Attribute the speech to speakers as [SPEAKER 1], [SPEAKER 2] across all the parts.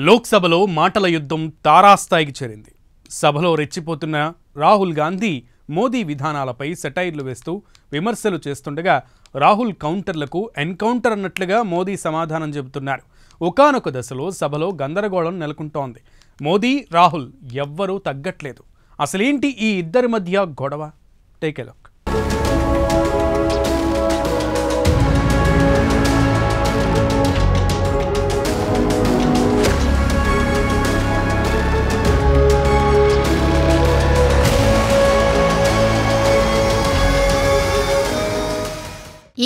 [SPEAKER 1] లోక్సభలో మాటల యుద్ధం తారాస్థాయికి చేరింది. సభలో రెచ్చిపోతున్న రాహుల్ గాంధీ మోదీ విధానాలపై సెటైర్లు వేస్తూ విమర్శలు చేస్తుండగా రాహుల్ కౌంటర్లకు ఎన్కౌంటర్ అన్నట్లుగా మోదీ సమాధానం చెబుతున్నారు. ఒకానొక దశలో సభలో గందరగోళం నెలకొంటోంది. మోదీ రాహుల్ ఎవ్వరూ తగ్గట్లేదు. అసలేంటి ఈ ఇద్దరి మధ్య గొడవ? Take a look.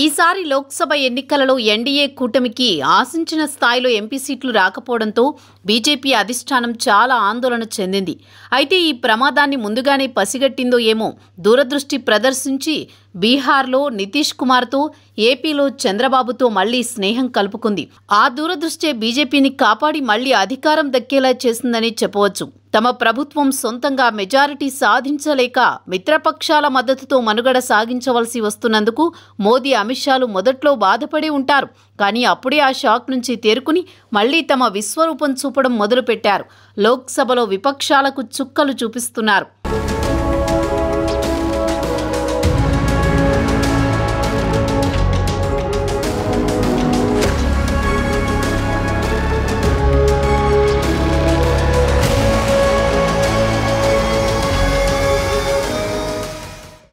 [SPEAKER 2] ఈసారి లోక్సభ ఎన్నికలలో ఎన్డీఏ కూటమికి ఆశించిన స్థాయిలో ఎంపీ సీట్లు రాకపోవడంతో బీజేపీ అధిష్టానం చాలా ఆందోళన చెందింది. అయితే ఈ ప్రమాదాన్ని ముందుగానే పసిగట్టిందో ఏమో దూరదృష్టి ప్రదర్శించి బీహార్లో నితీష్ కుమార్తో, ఏపీలో చంద్రబాబుతో మళ్లీ స్నేహం కలుపుకుంది. ఆ దూరదృష్టే బీజేపీని కాపాడి మళ్లీ అధికారం దక్కేలా చేసిందని చెప్పవచ్చు. తమ ప్రభుత్వం సొంతంగా మెజారిటీ సాధించలేక మిత్రపక్షాల మద్దతుతో మనుగడ సాగించవలసి వస్తున్నందుకు మోదీ, అమిత్ షాలు మొదట్లో బాధపడి ఉంటారు. కానీ అప్పుడే ఆ షాక్ నుంచి తేరుకుని మళ్లీ తమ విశ్వరూపం చూపడం మొదలుపెట్టారు. లోక్సభలో విపక్షాలకు చుక్కలు చూపిస్తున్నారు.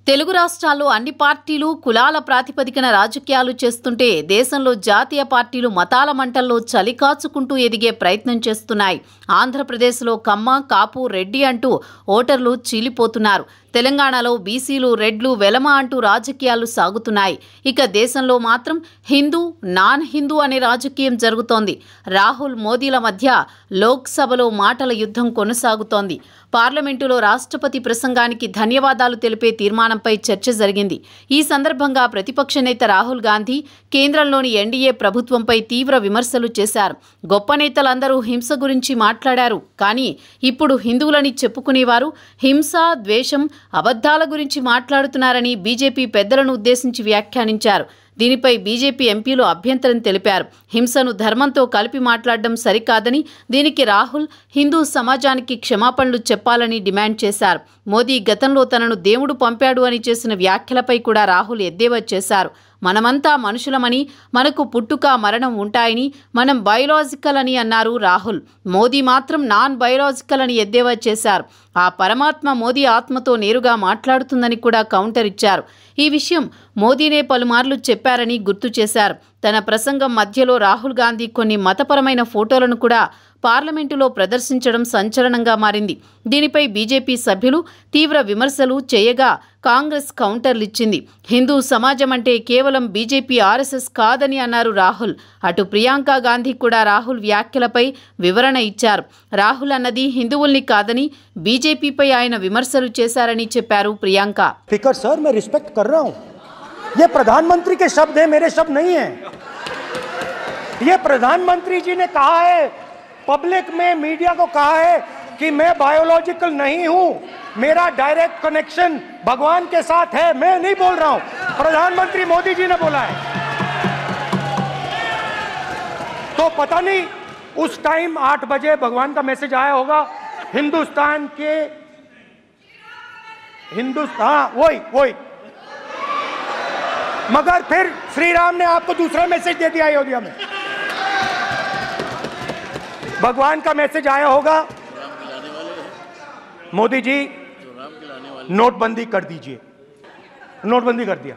[SPEAKER 2] తెలుగు రాష్ట్రాల్లో అన్ని పార్టీలు కులాల ప్రాతిపదికన రాజకీయాలు చేస్తుంటే దేశంలో జాతీయ పార్టీలు మతాల మంటల్లో చలికాచుకుంటూ ఎదిగే ప్రయత్నం చేస్తున్నాయి. ఆంధ్రప్రదేశ్లో కమ్మ, కాపు, రెడ్డి అంటూ ఓటర్లు చీలిపోతున్నారు. తెలంగాణలో బీసీలు, రెడ్లు, వెలమ అంటూ రాజకీయాలు సాగుతున్నాయి. ఇక దేశంలో మాత్రం హిందూ, నాన్ హిందూ అనే రాజకీయం జరుగుతోంది. రాహుల్, మోదీల మధ్య లోక్సభలో మాటల యుద్ధం కొనసాగుతోంది. పార్లమెంటులో రాష్ట్రపతి ప్రసంగానికి ధన్యవాదాలు తెలిపే తీర్మానంపై చర్చ జరిగింది. ఈ సందర్భంగా ప్రతిపక్ష నేత రాహుల్ గాంధీ కేంద్రంలోని ఎన్డీఏ ప్రభుత్వంపై తీవ్ర విమర్శలు చేశారు. గొప్ప నేతలందరూ హింస గురించి మాట్లాడారు. కానీ ఇప్పుడు హిందువులని చెప్పుకునేవారు హింస, ద్వేషం, అబద్ధాల గురించి మాట్లాడుతున్నారని బీజేపీ పెద్దలను ఉద్దేశించి వ్యాఖ్యానించారు. దీనిపై బీజేపీ ఎంపీలు అభ్యంతరం తెలిపారు. హింసను ధర్మంతో కలిపి మాట్లాడడం సరికాదని, దీనికి రాహుల్ హిందూ సమాజానికి క్షమాపణలు చెప్పాలని డిమాండ్ చేశారు. మోదీ గతంలో తనను దేవుడు పంపాడు అని చేసిన వ్యాఖ్యలపై కూడా రాహుల్ ఎద్దేవా చేశారు. మనమంతా మనుషులమని, మనకు పుట్టుక, మరణం ఉంటాయని, మనం బయోలాజికల్ అని అన్నారు రాహుల్. మోదీ మాత్రం నాన్ బయోలాజికల్ అని ఎద్దేవా చేశారు. ఆ పరమాత్మ మోదీ ఆత్మతో నేరుగా మాట్లాడుతుందని కూడా కౌంటర్ ఇచ్చారు. ఈ విషయం మోదీనే పలుమార్లు చెప్పారని గుర్తు చేశారు. తన ప్రసంగం మధ్యలో రాహుల్ గాంధీ కొన్ని మతపరమైన ఫోటోలను కూడా పార్లమెంటులో ప్రదర్శించడం సంచలనంగా మారింది. దీనిపై బీజేపీ సభ్యులు తీవ్ర విమర్శలు చేయగా కాంగ్రెస్ కౌంటర్లిచ్చింది. హిందూ సమాజం అంటే కేవలం బీజేపీ, ఆర్ఎస్ఎస్ కాదని అన్నారు రాహుల్. అటు ప్రియాంక గాంధీ కూడా రాహుల్ వ్యాఖ్యలపై వివరణ ఇచ్చారు. రాహుల్ అన్నది హిందువుల్ని కాదని బీజేపీపై ఆయన విమర్శలు చేశారని చెప్పారు ప్రియాంక.
[SPEAKER 3] స్పీకర్ సార్, मैं रिस्पेक्ट कर रहा हूं. ये प्रधानमंत्री के शब्द हैं, मेरे शब्द नहीं हैं. ये प्रधानमंत्री जी ने कहा है, पब्लिक में मीडिया को कहा है कि मैं बायोलॉजिकल नहीं हूं, मेरा डायरेक्ट कनेक्शन भगवान के साथ है. मैं नहीं बोल रहा हूं, प्रधानमंत्री मोदी जी ने बोला है. तो पता नहीं उस टाइम 8 बजे भगवान का मैसेज आया होगा हिंदुस्तान वही मगर फिर श्री राम ने आपको दूसरा मैसेज दे दिया अयोध्या में. भगवान का मैसेज आया होगा, मोदी जी नोटबंदी कर दीजिए. नोटबंदी कर दिया.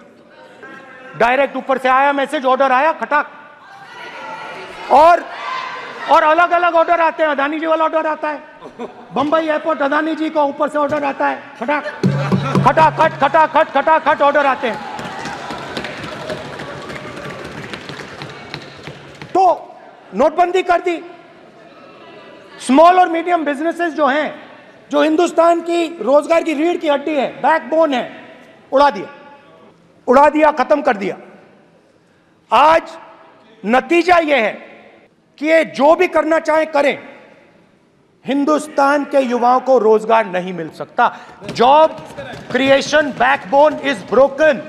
[SPEAKER 3] डायरेक्ट ऊपर से आया मैसेज, ऑर्डर आया खटाक. और अलग अलग ऑर्डर आते हैं. अदानी जी वाला ऑर्डर आता है, बंबई एयरपोर्ट अदानी जी को ऊपर से ऑर्डर आता है, खटाक खटाखट खटाखट खटाखट ऑर्डर आते हैं. तो नोटबंदी कर दी. स्मॉल और मीडियम बिजनेसेस जो हैं, जो हिंदुस्तान की रोजगार की रीढ़ की हड्डी है, बैकबोन है, उड़ा दिया, खत्म कर दिया. आज नतीजा यह है कि ये जो भी करना चाहे करें, हिंदुस्तान के युवाओं को रोजगार नहीं मिल सकता. Job creation backbone is broken,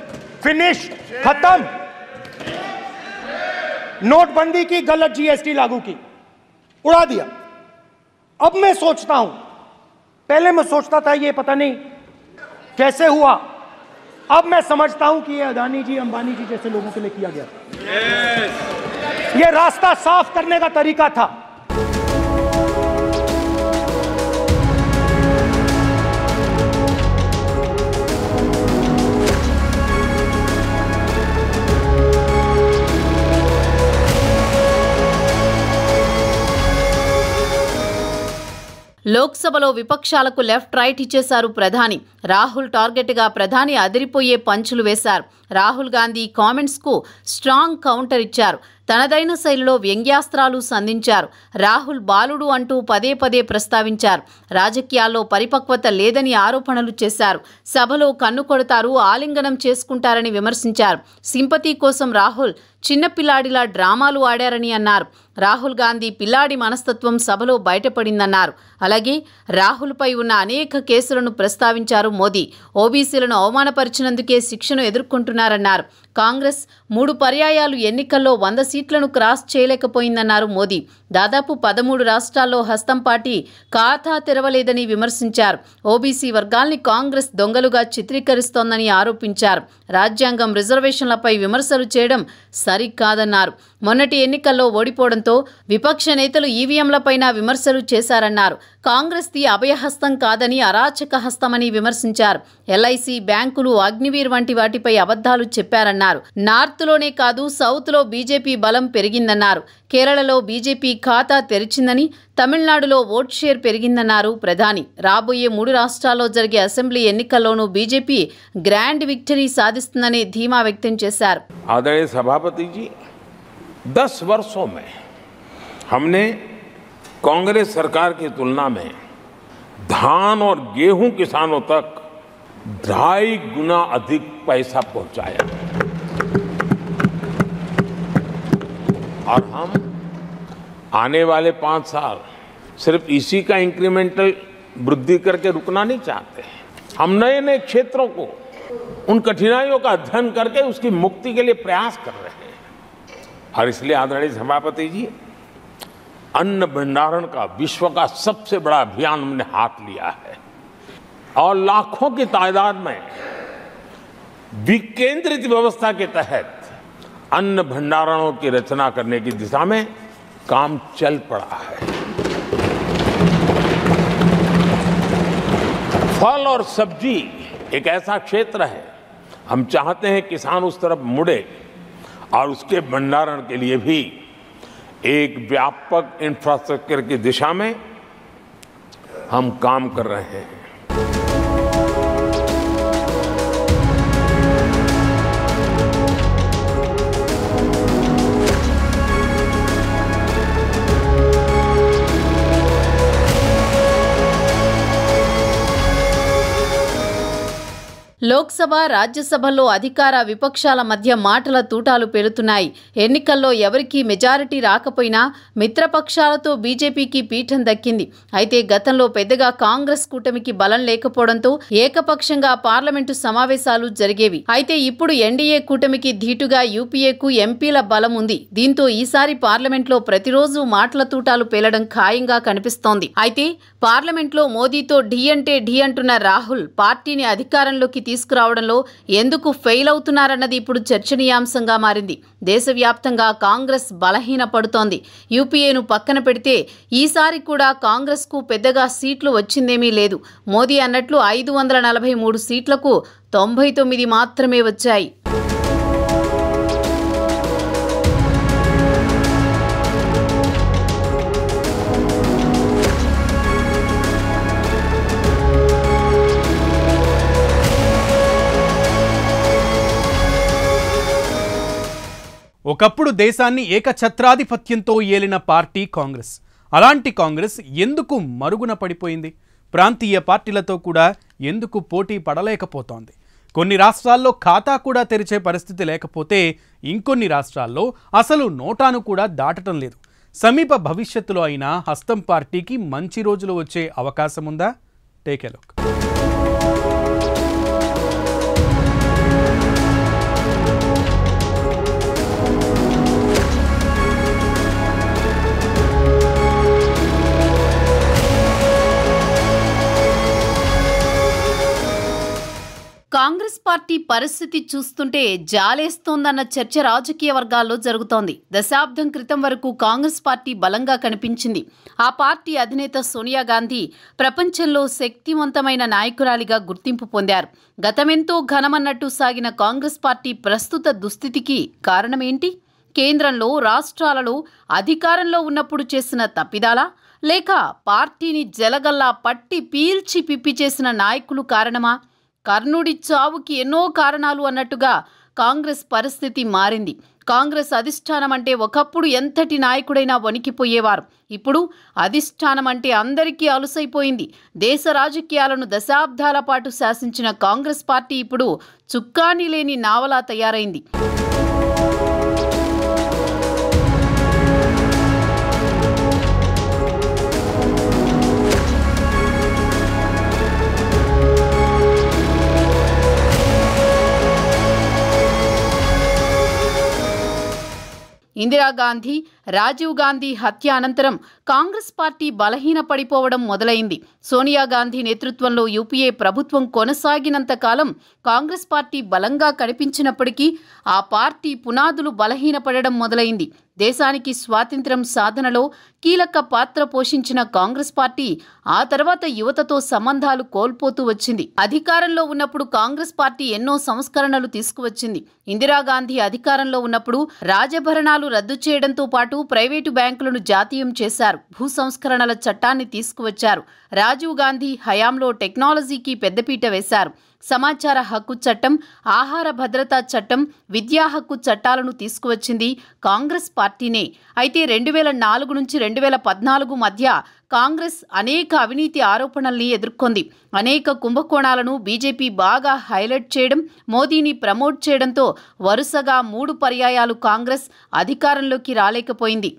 [SPEAKER 3] finish, खत्म. नोटबंदी की, गलत जीएसटी लागू की, उड़ा दिया. अब मैं सोचता हूं, पहले मैं सोचता था ये पता नहीं कैसे हुआ, अब मैं समझता हूं कि ये अदानी जी, अंबानी जी जैसे लोगों के लिए किया गया। ये रास्ता साफ करने का तरीका था।
[SPEAKER 2] లోక్సభలో విపక్షాలకు లెఫ్ట్ రైట్ ఇచ్చేశారు ప్రధాని. రాహుల్ టార్గెట్గా ప్రధాని అదిరిపోయే పంచులు వేశారు. రాహుల్ గాంధీ కామెంట్స్కు స్ట్రాంగ్ కౌంటర్ ఇచ్చారు. తనదైన శైలిలో వ్యంగ్యాస్త్రాలు సంధించారు. రాహుల్ బాలుడు అంటూ పదే పదే ప్రస్తావించారు. రాజకీయాల్లో పరిపక్వత లేదని ఆరోపణలు చేశారు. సభలో కన్ను కొడతారు, ఆలింగనం చేసుకుంటారని విమర్శించారు. సింపతి కోసం రాహుల్ చిన్నపిల్లాడిలా డ్రామాలు ఆడారని అన్నారు. రాహుల్ గాంధీ పిల్లాడి మనస్తత్వం సభలో బయటపడిందన్నారు. అలాగే రాహుల్పై ఉన్న అనేక కేసులను ప్రస్తావించారు మోదీ. ఓబీసీలను అవమానపరిచినందుకే శిక్షను ఎదుర్కొంటున్నారన్నారు. కాంగ్రెస్ 3 పర్యాయాలు ఎన్నికల్లో 100 సీట్లను క్రాస్ చేయలేకపోయిందన్నారు మోదీ. దాదాపు 13 రాష్ట్రాల్లో హస్తం పార్టీ ఖాతా తెరవలేదని విమర్శించారు. ఓబీసీ వర్గాల్ని కాంగ్రెస్ దొంగలుగా చిత్రీకరిస్తోందని ఆరోపించారు. రాజ్యాంగం రిజర్వేషన్లపై విమర్శలు చేయడం సరికాదన్నారు. మొన్నటి ఎన్నికల్లో ఓడిపోవడంతో విపక్ష నేతలు ఈవీఎంలపైన విమర్శలు చేశారన్నారు. కాంగ్రెస్ది అభయహస్తం కాదని అరాచక హస్తమని విమర్శించారు. ఎల్ఐసి, బ్యాంకులు, అగ్నివీర్ వంటి వాటిపై అబద్ధాలు చెప్పారన్నారు. నార్త్లోనే కాదు సౌత్లో బీజేపీ బలం పెరిగిందన్నారు. కేరళలో బీజేపీ ఖాతా తెరిచిందని, తమిళనాడులో ఓట్ షేర్ పెరిగిందన్నారు ప్రధాని. రాబోయే 3 రాష్ట్రాల్లో జరిగే అసెంబ్లీ ఎన్నికల్లోనూ బీజేపీ గ్రాండ్ విక్టరీ సాధిస్తుందని ధీమా వ్యక్తం చేశారు.
[SPEAKER 4] आदरणीय सभापति जी, 10 वर्षों में हमने कांग्रेस सरकार की तुलना में धान और गेहूं किसानों तक 2.5 गुना अधिक पैसा पहुंचाया और हम आने वाले 5 साल सिर्फ इसी का इंक्रीमेंटल वृद्धि करके रुकना नहीं चाहते। हम नए नए क्षेत्रों को, उन कठिनाइयों का अध्ययन करके उसकी मुक्ति के लिए प्रयास कर रहे हैं। और इसलिए आदरणीय सभापति जी, अन्न भंडारण का विश्व का सबसे बड़ा अभियान हमने हाथ लिया है और लाखों की तादाद में विकेंद्रित व्यवस्था के तहत अन्न भंडारणों की रचना करने की दिशा में काम चल पड़ा है। फल और सब्जी एक ऐसा क्षेत्र है, हम चाहते हैं किसान उस तरफ मुड़े और उसके भंडारण के लिए भी एक व्यापक इंफ्रास्ट्रक्चर की दिशा में हम काम कर रहे हैं।
[SPEAKER 2] లోక్సభ, రాజ్యసభల్లో అధికార విపక్షాల మధ్య మాటల తూటాలు పేలుతున్నాయి. ఎన్నికల్లో ఎవరికీ మెజారిటీ రాకపోయినా మిత్రపక్షాలతో బీజేపీకి పీఠం దక్కింది. అయితే గతంలో పెద్దగా కాంగ్రెస్ కూటమికి బలం లేకపోవడంతో ఏకపక్షంగా పార్లమెంటు సమావేశాలు జరిగేవి. అయితే ఇప్పుడు ఎన్డీఏ కూటమికి ధీటుగా యూపీఏకు ఎంపీల బలం ఉంది. దీంతో ఈసారి పార్లమెంట్లో ప్రతిరోజు మాటల తూటాలు పేలడం ఖాయంగా కనిపిస్తోంది. అయితే పార్లమెంట్లో మోదీతో ఢీ అంటే ఢీ అంటున్న రాహుల్ పార్టీని అధికారంలోకి తీసుకురావడంలో ఎందుకు ఫెయిల్ అవుతున్నారన్నది ఇప్పుడు చర్చనీయాంశంగా మారింది. దేశవ్యాప్తంగా కాంగ్రెస్ బలహీనపడుతోంది. యూపీఏను పక్కన పెడితే ఈసారి కూడా కాంగ్రెస్కు పెద్దగా సీట్లు వచ్చిందేమీ లేదు. మోదీ అన్నట్లు 543 సీట్లకు 99 మాత్రమే వచ్చాయి.
[SPEAKER 1] ఒకప్పుడు దేశాన్ని ఏకఛత్రాధిపత్యంతో ఏలిన పార్టీ కాంగ్రెస్. అలాంటి కాంగ్రెస్ ఎందుకు మరుగున పడిపోయింది? ప్రాంతీయ పార్టీలతో కూడా ఎందుకు పోటీ పడలేకపోతోంది? కొన్ని రాష్ట్రాల్లో ఖాతా కూడా తెరిచే పరిస్థితి లేకపోతే ఇంకొన్ని రాష్ట్రాల్లో అసలు నోటాను కూడా దాటడం లేదు. సమీప భవిష్యత్తులో అయినా హస్తం పార్టీకి మంచి రోజులు వచ్చే అవకాశం ఉందా? Take a look.
[SPEAKER 2] పార్టీ పరిస్థితి చూస్తుంటే జాలేస్తోందన్న చర్చ రాజకీయ వర్గాల్లో జరుగుతోంది. దశాబ్దం క్రితం వరకు కాంగ్రెస్ పార్టీ బలంగా కనిపించింది. ఆ పార్టీ అధినేత సోనియా గాంధీ ప్రపంచంలో శక్తివంతమైన నాయకురాలిగా గుర్తింపు పొందారు. గతమెంతో ఘనమన్నట్టు సాగిన కాంగ్రెస్ పార్టీ ప్రస్తుత దుస్థితికి కారణమేంటి? కేంద్రంలో, రాష్ట్రాలలో అధికారంలో ఉన్నప్పుడు చేసిన తప్పిదాలా, లేక పార్టీని జలగల్లా పట్టి పీల్చి పిప్పి చేసిన నాయకులు కారణమా? కర్ణుడి చావుకి ఎన్నో కారణాలు అన్నట్టుగా కాంగ్రెస్ పరిస్థితి మారింది. కాంగ్రెస్ అధిష్టానం అంటే ఒకప్పుడు ఎంతటి నాయకుడైనా వణికిపోయేవారు. ఇప్పుడు అధిష్టానం అంటే అందరికీ అలుసైపోయింది. దేశ రాజకీయాలను దశాబ్దాల పాటు శాసించిన కాంగ్రెస్ పార్టీ ఇప్పుడు చుక్కాని లేని నావలా తయారైంది. ఇందిరాగాంధీ, రాజీవ్ గాంధీ హత్య అనంతరం కాంగ్రెస్ పార్టీ బలహీనపడిపోవడం మొదలైంది. సోనియా గాంధీ నేతృత్వంలో యూపీఏ ప్రభుత్వం కొనసాగినంత కాలం కాంగ్రెస్ పార్టీ బలంగా కనిపించినప్పటికీ ఆ పార్టీ పునాదులు బలహీనపడడం మొదలైంది. దేశానికి స్వాతంత్ర్యం సాధనలో కీలక పాత్ర పోషించిన కాంగ్రెస్ పార్టీ ఆ తర్వాత యువతతో సంబంధాలు కోల్పోతూ వచ్చింది. అధికారంలో ఉన్నప్పుడు కాంగ్రెస్ పార్టీ ఎన్నో సంస్కరణలు తీసుకువచ్చింది. ఇందిరాగాంధీ అధికారంలో ఉన్నప్పుడు రాజభరణాలు రద్దు చేయడంతో పాటు ప్రైవేటు బ్యాంకులను జాతీయం చేశారు. భూ సంస్కరణల చట్టాన్ని తీసుకువచ్చారు. రాజీవ్ గాంధీ హయాంలో టెక్నాలజీకి పెద్దపీట వేశారు. సమాచార హక్కు చట్టం, ఆహార భద్రతా చట్టం, విద్యా హక్కు చట్టాలను తీసుకువచ్చింది కాంగ్రెస్ పార్టీనే. అయితే 2004 నుంచి 2014 మధ్య కాంగ్రెస్ అనేక అవినీతి ఆరోపణల్ని ఎదుర్కొంది. అనేక కుంభకోణాలను బీజేపీ బాగా హైలైట్ చేయడం, మోదీని ప్రమోట్ చేయడంతో వరుసగా 3 పర్యాయాలు కాంగ్రెస్ అధికారంలోకి రాలేకపోయింది.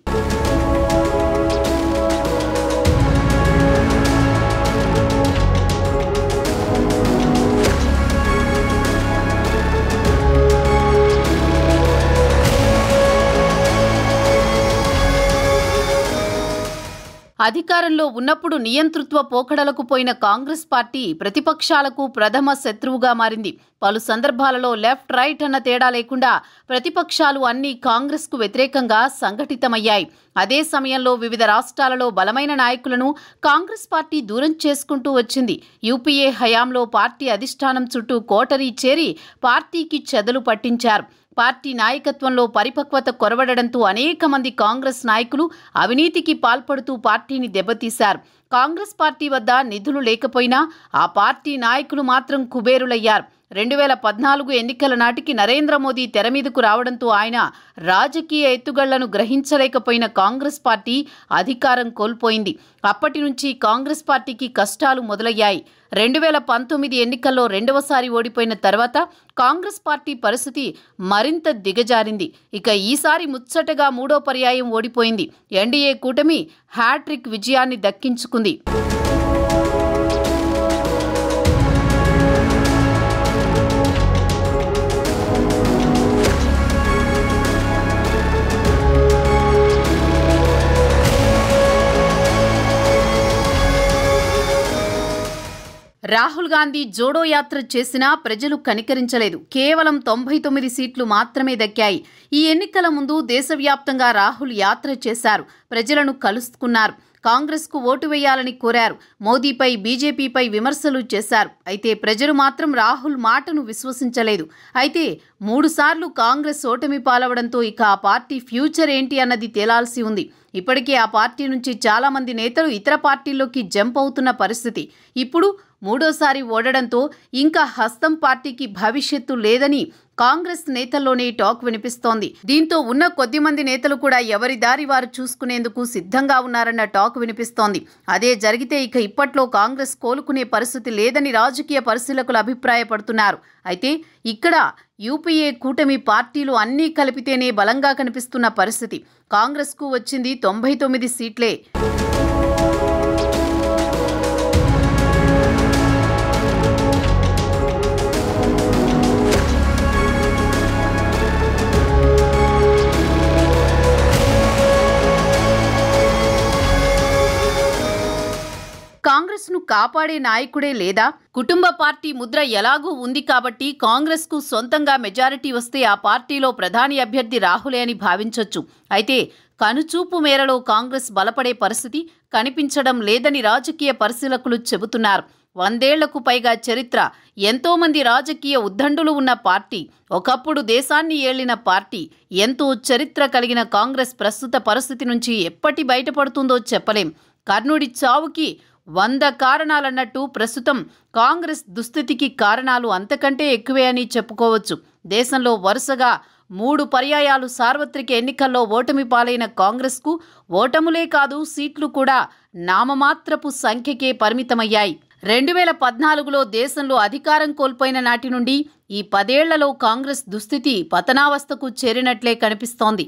[SPEAKER 2] అధికారంలో ఉన్నప్పుడు నియంతృత్వ పోకడలకు పోయిన కాంగ్రెస్ పార్టీ ప్రతిపక్షాలకు ప్రథమ శత్రువుగా మారింది. పలు సందర్భాలలో లెఫ్ట్ రైట్ అన్న తేడా లేకుండా ప్రతిపక్షాలు అన్నీ కాంగ్రెస్కు వ్యతిరేకంగా సంఘటితమయ్యాయి. అదే సమయంలో వివిధ రాష్ట్రాలలో బలమైన నాయకులను కాంగ్రెస్ పార్టీ దూరం చేసుకుంటూ వచ్చింది. యూపీఏ హయాంలో పార్టీ అధిష్టానం చుట్టూ కోటరీ చేరి పార్టీకి చెదలు పట్టించారు. పార్టీ నాయకత్వంలో పరిపక్వత కొరవడడంతో అనేక మంది కాంగ్రెస్ నాయకులు అవినీతికి పాల్పడుతూ పార్టీని దెబ్బతీశారు. కాంగ్రెస్ పార్టీ వద్ద నిధులు లేకపోయినా ఆ పార్టీ నాయకులు మాత్రం కుబేరులయ్యారు. 2014 ఎన్నికల నాటికి నరేంద్ర మోదీ తెర మీదకు రావడంతో ఆయన రాజకీయ ఎత్తుగళ్లను గ్రహించలేకపోయిన కాంగ్రెస్ పార్టీ అధికారం కోల్పోయింది. అప్పటి నుంచి కాంగ్రెస్ పార్టీకి కష్టాలు మొదలయ్యాయి. 2019 ఎన్నికల్లో రెండవసారి ఓడిపోయిన తర్వాత కాంగ్రెస్ పార్టీ పరిస్థితి మరింత దిగజారింది. ఇక ఈసారి ముచ్చటగా 3వ పర్యాయం ఓడిపోయింది. ఎన్డీఏ కూటమి హ్యాట్రిక్ విజయాన్ని దక్కించుకుంది. రాహుల్ గాంధీ జోడో యాత్ర చేసినా ప్రజలు కనికరించలేదు. కేవలం 99 సీట్లు మాత్రమే దక్కాయి. ఈ ఎన్నికల ముందు దేశవ్యాప్తంగా రాహుల్ యాత్ర చేశారు. ప్రజలను కలుసుకున్నారు. కాంగ్రెస్కు ఓటు వేయాలని కోరారు. మోదీపై, బీజేపీపై విమర్శలు చేశారు. అయితే ప్రజలు మాత్రం రాహుల్ మాటను విశ్వసించలేదు. అయితే 3 సార్లు కాంగ్రెస్ ఓటమి పాలవడంతో ఇక ఆ పార్టీ ఫ్యూచర్ ఏంటి అన్నది తేలాల్సి ఉంది. ఇప్పటికే ఆ పార్టీ నుంచి చాలా మంది నేతలు ఇతర పార్టీల్లోకి జంప్ అవుతున్న పరిస్థితి. ఇప్పుడు 3వ ఓడడంతో ఇంకా హస్తం పార్టీకి భవిష్యత్తు లేదని కాంగ్రెస్ నేతల్లోనే టాక్ వినిపిస్తోంది. దీంతో ఉన్న కొద్దిమంది నేతలు కూడా ఎవరి దారి వారు చూసుకునేందుకు సిద్ధంగా ఉన్నారన్న టాక్ వినిపిస్తోంది. అదే జరిగితే ఇక ఇప్పట్లో కాంగ్రెస్ కోలుకునే పరిస్థితి లేదని రాజకీయ పరిశీలకులు అభిప్రాయపడుతున్నారు. అయితే ఇక్కడ యూపీఏ కూటమి పార్టీలు అన్నీ కలిపితేనే బలంగా కనిపిస్తున్న పరిస్థితి. కాంగ్రెస్కు వచ్చింది 99 సీట్లే. కాంగ్రెస్ను కాపాడే నాయకుడే లేదా? కుటుంబ పార్టీ ముద్ర ఎలాగూ ఉంది కాబట్టి కాంగ్రెస్కు సొంతంగా మెజారిటీ వస్తే ఆ పార్టీలో ప్రధాని అభ్యర్థి రాహులే అని భావించొచ్చు. అయితే కనుచూపు మేరలో కాంగ్రెస్ బలపడే పరిస్థితి కనిపించడం లేదని రాజకీయ పరిశీలకులు చెబుతున్నారు. 100 ఏళ్లకు పైగా చరిత్ర, ఎంతోమంది రాజకీయ ఉద్దండులు ఉన్న పార్టీ, ఒకప్పుడు దేశాన్ని ఏలిన పార్టీ, ఎంతో చరిత్ర కలిగిన కాంగ్రెస్ ప్రస్తుత పరిస్థితి నుంచి ఎప్పటి బయటపడుతుందో చెప్పలేం. కర్ణుడి చావుకి 100 కారణాలన్నట్టు ప్రస్తుతం కాంగ్రెస్ దుస్థితికి కారణాలు అంతకంటే ఎక్కువే అని చెప్పుకోవచ్చు. దేశంలో వరుసగా 3 పర్యాయాలు సార్వత్రిక ఎన్నికల్లో ఓటమి పాలైన కాంగ్రెస్కు ఓటములే కాదు, సీట్లు కూడా నామమాత్రపు సంఖ్యకే పరిమితమయ్యాయి. 2014లో దేశంలో అధికారం కోల్పోయిన నాటి నుండి ఈ 10 ఏళ్లలో కాంగ్రెస్ దుస్థితి పతనావస్థకు చేరినట్లే కనిపిస్తోంది.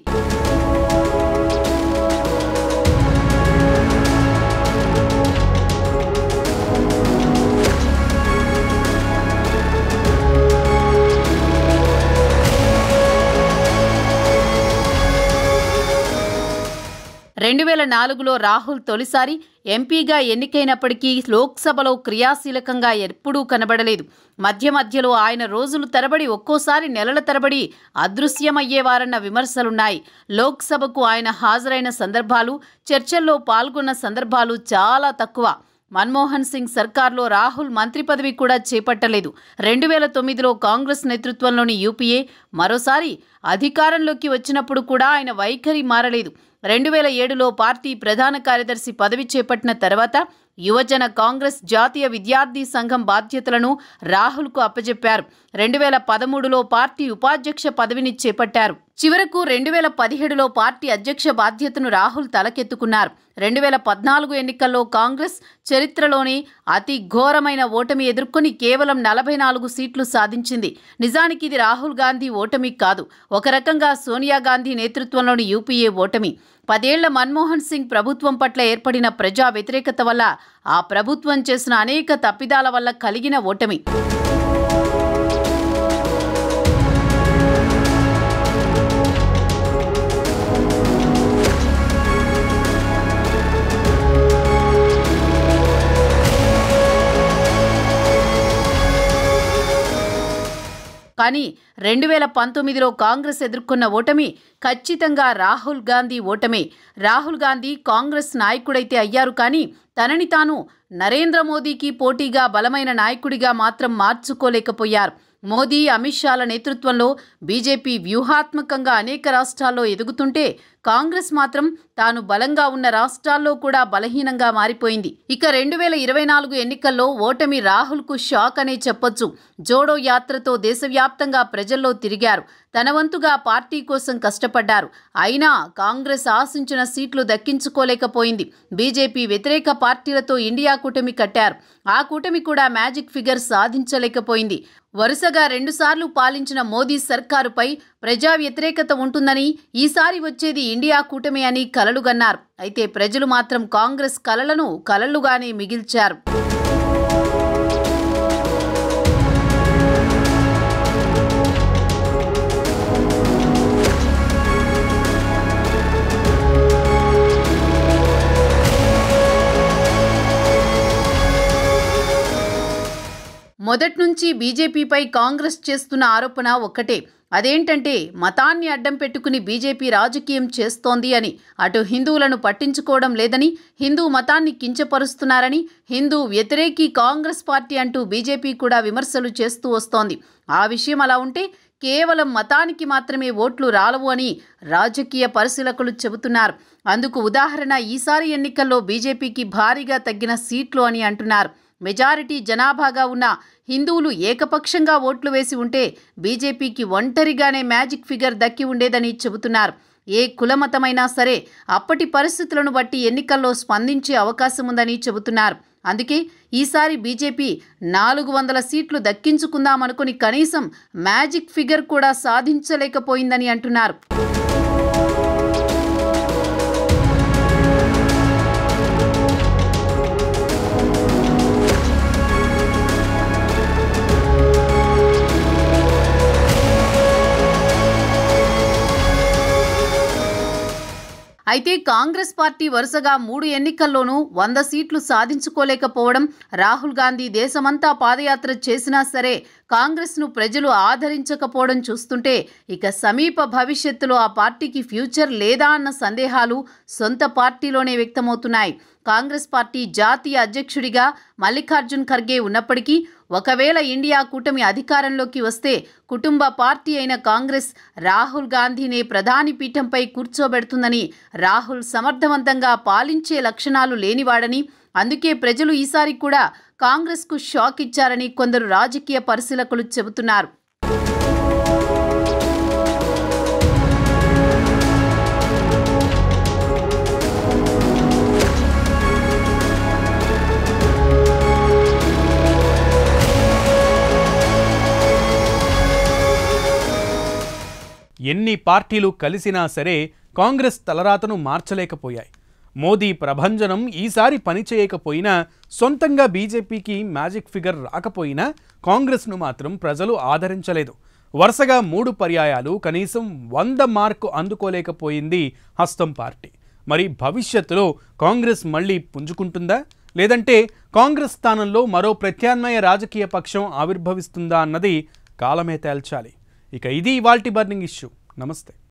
[SPEAKER 2] లో రాహుల్ తొలిసారి ఎంపీగా ఎన్నికైనప్పటికీ లోక్సభలో క్రియాశీలకంగా ఎప్పుడూ కనబడలేదు. మధ్యలో ఆయన రోజులు తరబడి, ఒక్కోసారి నెలల తరబడి అదృశ్యమయ్యేవారన్న విమర్శలున్నాయి. లోక్సభకు ఆయన హాజరైన సందర్భాలు, చర్చల్లో పాల్గొన్న సందర్భాలు చాలా తక్కువ. మన్మోహన్ సింగ్ సర్కార్లో రాహుల్ మంత్రి పదవి కూడా చేపట్టలేదు. 2009లో కాంగ్రెస్ నేతృత్వంలోని యూపీఏ మరోసారి అధికారంలోకి వచ్చినప్పుడు కూడా ఆయన వైఖరి మారలేదు. 2007లో పార్టీ ప్రధాన కార్యదర్శి పదవి చేపట్టిన తర్వాత యువజన కాంగ్రెస్ జాతీయ విద్యార్థి సంఘం బాధ్యతలను రాహుల్కు అప్పజెప్పారు. 2013లో పార్టీ ఉపాధ్యక్ష పదవిని చేపట్టారు. చివరకు 2017లో పార్టీ అధ్యక్ష బాధ్యతను రాహుల్ తలకెత్తుకున్నారు. 2014 ఎన్నికల్లో కాంగ్రెస్ చరిత్రలోనే అతి ఘోరమైన ఓటమి ఎదుర్కొని కేవలం 44 సీట్లు సాధించింది. నిజానికి ఇది రాహుల్ గాంధీ ఓటమి కాదు, ఒక రకంగా సోనియా గాంధీ నేతృత్వంలోని యూపీఏ ఓటమి. 10 ఏళ్ల మన్మోహన్ సింగ్ ప్రభుత్వం పట్ల ఏర్పడిన ప్రజా వ్యతిరేకత వల్ల, ఆ ప్రభుత్వం చేసిన అనేక తప్పిదాల వల్ల కలిగిన ఓటమి. కానీ 2019లో కాంగ్రెస్ ఎదుర్కొన్న ఓటమి ఖచ్చితంగా రాహుల్ గాంధీ ఓటమే. రాహుల్ గాంధీ కాంగ్రెస్ నాయకుడైతే అయ్యారు, కానీ తనని తాను నరేంద్ర మోదీకి పోటీగా బలమైన నాయకుడిగా మాత్రం మార్చుకోలేకపోయారు. మోదీ, అమిత్ షాల నేతృత్వంలో బీజేపీ వ్యూహాత్మకంగా అనేక రాష్ట్రాల్లో ఎదుగుతుంటే కాంగ్రెస్ మాత్రం తాను బలంగా ఉన్న రాష్ట్రాల్లో కూడా బలహీనంగా మారిపోయింది. ఇక 2024 ఎన్నికల్లో ఓటమి రాహుల్కు షాక్ అనే చెప్పొచ్చు. జోడో యాత్రతో దేశవ్యాప్తంగా ప్రజల్లో తిరిగారు. తన వంతుగా పార్టీ కోసం కష్టపడ్డారు. అయినా కాంగ్రెస్ ఆశించిన సీట్లు దక్కించుకోలేకపోయింది. బీజేపీ వ్యతిరేక పార్టీలతో ఇండియా కూటమి కట్టారు. ఆ కూటమి కూడా మ్యాజిక్ ఫిగర్ సాధించలేకపోయింది. వరుసగా 2 సార్లు పాలించిన మోదీ సర్కారుపై ప్రజా వ్యతిరేకత ఉంటుందని, ఈసారి వచ్చేది ఇండియా కూటమి అని కలలుగన్నారు. అయితే ప్రజలు మాత్రం కాంగ్రెస్ కలలను కలలుగానే మిగిల్చారు. మొదట్నుంచి బీజేపీపై కాంగ్రెస్ చేస్తున్న ఆరోపణ ఒక్కటే. అదేంటంటే మతాన్ని అడ్డం పెట్టుకుని బీజేపీ రాజకీయం చేస్తోంది అని. అటు హిందువులను పట్టించుకోవడం లేదని, హిందూ మతాన్ని కించపరుస్తున్నారని, హిందూ వ్యతిరేకి కాంగ్రెస్ పార్టీ అంటూ బీజేపీ కూడా విమర్శలు చేస్తూ వస్తోంది. ఆ విషయం అలా ఉంటే కేవలం మతానికి మాత్రమే ఓట్లు రాలవు అని రాజకీయ పరిశీలకులు చెబుతున్నారు. అందుకు ఉదాహరణ ఈసారి ఎన్నికల్లో బీజేపీకి భారీగా తగ్గిన సీట్లు అని అంటున్నారు. మెజారిటీ జనాభాగా ఉన్న హిందువులు ఏకపక్షంగా ఓట్లు వేసి ఉంటే బీజేపీకి ఒంటరిగానే మ్యాజిక్ ఫిగర్ దక్కి ఉండేదని చెబుతున్నారు. ఏ కులమతమైనా సరే అప్పటి పరిస్థితులను బట్టి ఎన్నికల్లో స్పందించే అవకాశం ఉందని చెబుతున్నారు. అందుకే ఈసారి బీజేపీ 400 సీట్లు దక్కించుకుందామనుకుని కనీసం మ్యాజిక్ ఫిగర్ కూడా సాధించలేకపోయిందని అంటున్నారు. అయితే కాంగ్రెస్ పార్టీ వరుసగా 3 ఎన్నికల్లోనూ 100 సీట్లు సాధించుకోలేకపోవడం, రాహుల్ గాంధీ దేశమంతా పాదయాత్ర చేసినా సరే కాంగ్రెస్ను ప్రజలు ఆదరించకపోవడం చూస్తుంటే ఇక సమీప భవిష్యత్తులో ఆ పార్టీకి ఫ్యూచర్ లేదా అన్న సందేహాలు సొంత పార్టీలోనే వ్యక్తమవుతున్నాయి. కాంగ్రెస్ పార్టీ జాతీయ అధ్యక్షుడిగా మల్లికార్జున్ ఖర్గే ఉన్నప్పటికీ ఒకవేళ ఇండియా కూటమి అధికారంలోకి వస్తే కుటుంబ పార్టీ అయిన కాంగ్రెస్ రాహుల్ గాంధీనే ప్రధాని పీఠంపై కూర్చోబెడుతుందని, రాహుల్ సమర్థవంతంగా పాలించే లక్షణాలు లేనివాడని, అందుకే ప్రజలు ఈసారి కూడా కాంగ్రెస్కు షాక్ ఇచ్చారని కొందరు రాజకీయ పరిశీలకులు చెబుతున్నారు.
[SPEAKER 1] ఎన్ని పార్టీలు కలిసినా సరే కాంగ్రెస్ తలరాతను మార్చలేకపోయాయి. మోదీ ప్రభంజనం ఈసారి పనిచేయకపోయినా, సొంతంగా బీజేపీకి మ్యాజిక్ ఫిగర్ రాకపోయినా కాంగ్రెస్ను మాత్రం ప్రజలు ఆదరించలేదు. వరుసగా 3 పర్యాయాలు కనీసం 100 మార్కు అందుకోలేకపోయింది హస్తం పార్టీ. మరి భవిష్యత్తులో కాంగ్రెస్ మళ్ళీ పుంజుకుంటుందా, లేదంటే కాంగ్రెస్ స్థానంలో మరో ప్రత్యామ్నాయ రాజకీయ పక్షం ఆవిర్భవిస్తుందా అన్నది కాలమే తేల్చాలి. ఇక ఇది ఇవాల్టి బర్నింగ్ ఇష్యూ. నమస్తే.